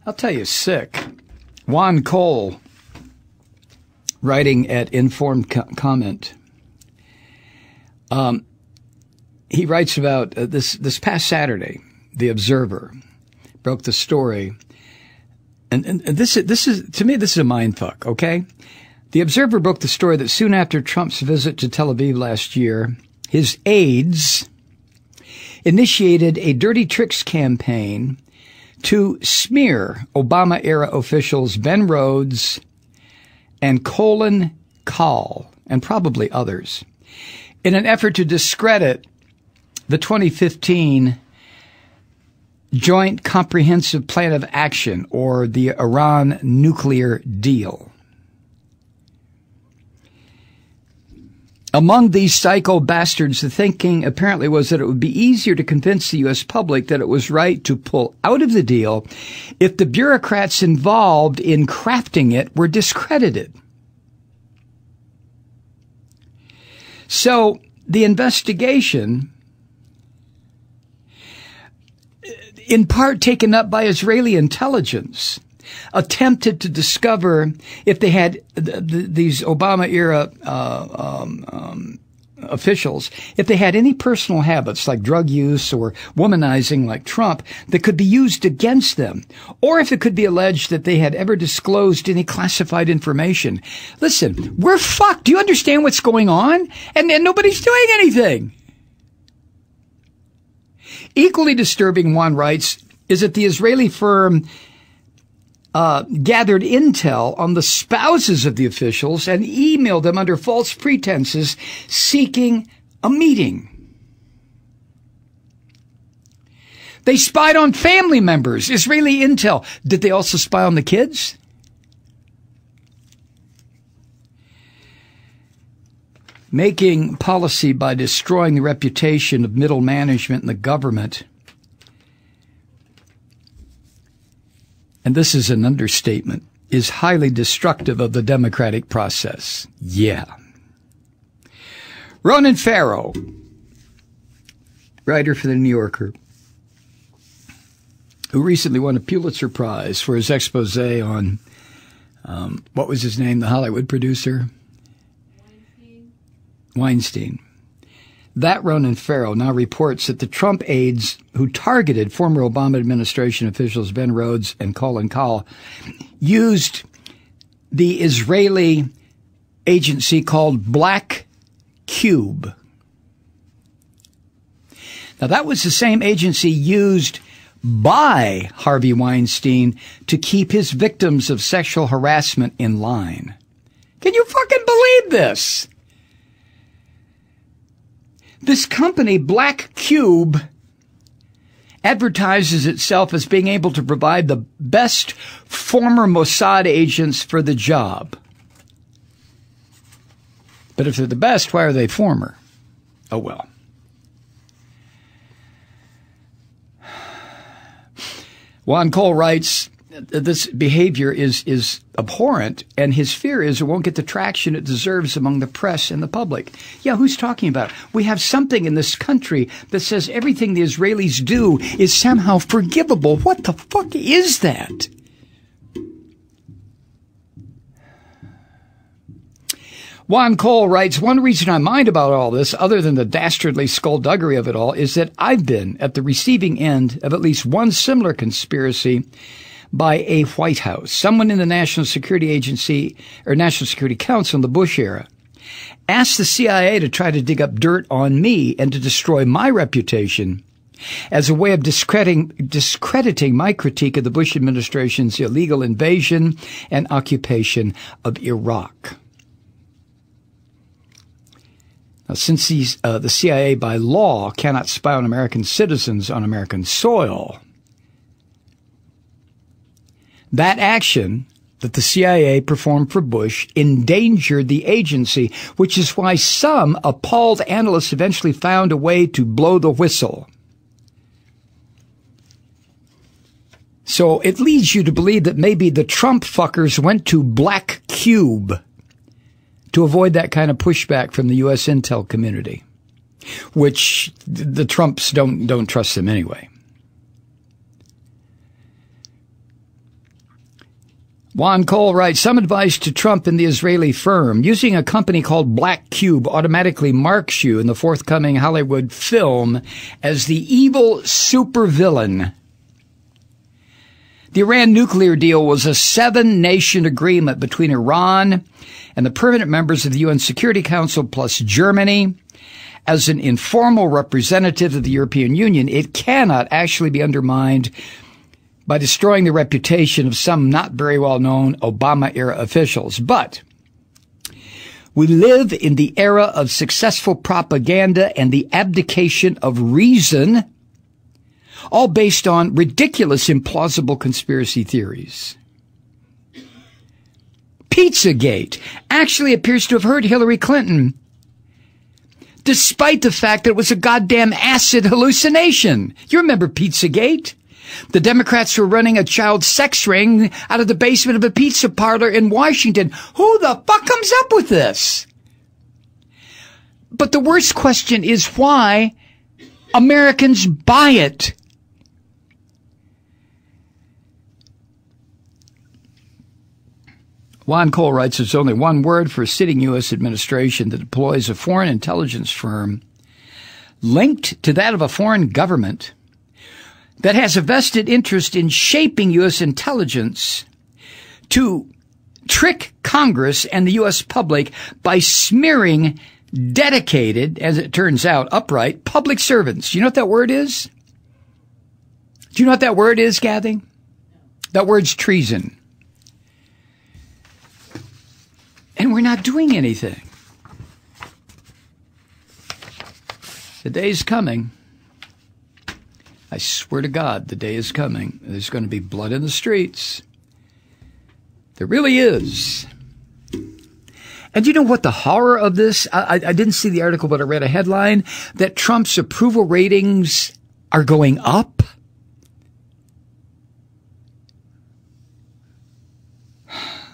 I'll tell you, sick. Colin Kahl, writing at Informed Comment, he writes about this past Saturday, The Observer broke the story. And this is, to me, this is a mindfuck, okay? The Observer broke the story that soon after Trump's visit to Tel Aviv last year, his aides initiated a dirty tricks campaign to smear Obama-era officials Ben Rhodes and Colin Kahl, and probably others, in an effort to discredit the 2015 Joint Comprehensive Plan of Action, or the Iran nuclear deal. Among these psycho bastards, the thinking apparently was that it would be easier to convince the U.S. public that it was right to pull out of the deal if the bureaucrats involved in crafting it were discredited. So the investigation, in part taken up by Israeli intelligence, attempted to discover if they had these Obama-era officials, if they had any personal habits like drug use or womanizing like Trump that could be used against them, or if it could be alleged that they had ever disclosed any classified information. Listen, we're fucked. Do you understand what's going on? And nobody's doing anything. Equally disturbing, Juan writes, is that the Israeli firm gathered intel on the spouses of the officials and emailed them under false pretenses seeking a meeting. They spied on family members, Israeli intel. Did they also spy on the kids? Making policy by destroying the reputation of middle management in the government, and this is an understatement, is highly destructive of the democratic process. Yeah. Ronan Farrow, writer for The New Yorker, who recently won a Pulitzer Prize for his expose on, what was his name, the Hollywood producer? Weinstein. That Ronan Farrow now reports that the Trump aides who targeted former Obama administration officials Ben Rhodes and Colin Kahl used the Israeli agency called Black Cube. Now, that was the same agency used by Harvey Weinstein to keep his victims of sexual harassment in line. Can you fucking believe this? This company, Black Cube, advertises itself as being able to provide the best former Mossad agents for the job. But if they're the best, why are they former? Oh, well. Juan Kahl writes, this behavior is abhorrent, and his fear is it won't get the traction it deserves among the press and the public. Yeah, who's talking about it? We have something in this country that says everything the Israelis do is somehow forgivable. What the fuck is that? Juan Kahl writes, one reason I mind about all this, other than the dastardly skullduggery of it all, is that I've been at the receiving end of at least one similar conspiracy by a White House. Someone in the National Security Agency or National Security Council in the Bush era asked the CIA to try to dig up dirt on me and to destroy my reputation as a way of discrediting my critique of the Bush administration's illegal invasion and occupation of Iraq. Now, since the CIA by law cannot spy on American citizens on American soil, that action that the CIA performed for Bush endangered the agency, which is why some appalled analysts eventually found a way to blow the whistle. So it leads you to believe that maybe the Trump fuckers went to Black Cube to avoid that kind of pushback from the U.S. intel community, which the Trumps don't trust them anyway. Juan Cole writes, some advice to Trump and the Israeli firm. Using a company called Black Cube automatically marks you in the forthcoming Hollywood film as the evil supervillain. The Iran nuclear deal was a 7-nation agreement between Iran and the permanent members of the UN Security Council plus Germany. As an informal representative of the European Union, it cannot actually be undermined by destroying the reputation of some not very well-known Obama-era officials. But we live in the era of successful propaganda and the abdication of reason, all based on ridiculous, implausible conspiracy theories. Pizzagate actually appears to have hurt Hillary Clinton, despite the fact that it was a goddamn acid hallucination. You remember Pizzagate? The Democrats were running a child sex ring out of the basement of a pizza parlor in Washington. Who the fuck comes up with this? But the worst question is why Americans buy it. Juan Cole writes, there's only one word for a sitting U.S. administration that deploys a foreign intelligence firm linked to that of a foreign government that has a vested interest in shaping U.S. intelligence to trick Congress and the U.S. public by smearing dedicated, as it turns out, upright public servants. You know what that word is? Do you know what that word is, Kathy? That word's treason. And we're not doing anything. The day's coming. I swear to God, the day is coming. There's going to be blood in the streets. There really is. And you know what the horror of this? I didn't see the article, but I read a headline that Trump's approval ratings are going up.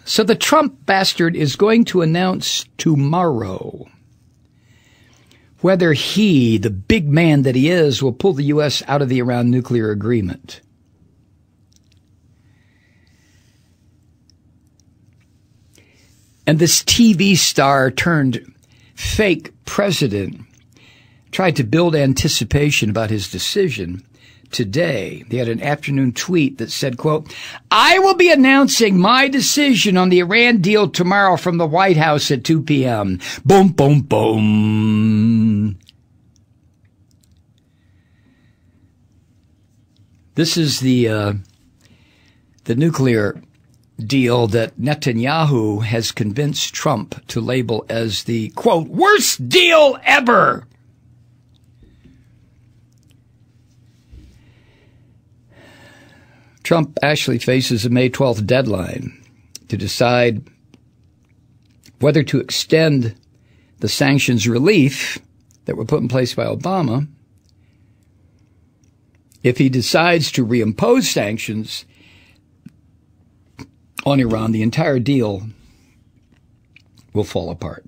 So the Trump bastard is going to announce tomorrow whether he, the big man that he is, will pull the U.S. out of the Iran nuclear agreement. And this TV star turned fake president tried to build anticipation about his decision today. They had an afternoon tweet that said, quote, I will be announcing my decision on the Iran deal tomorrow from the White House at 2 p.m. Boom, boom, boom. This is the nuclear deal that Netanyahu has convinced Trump to label as the, quote, worst deal ever. Trump actually faces a May 12th deadline to decide whether to extend the sanctions relief that were put in place by Obama. If he decides to reimpose sanctions on Iran, the entire deal will fall apart.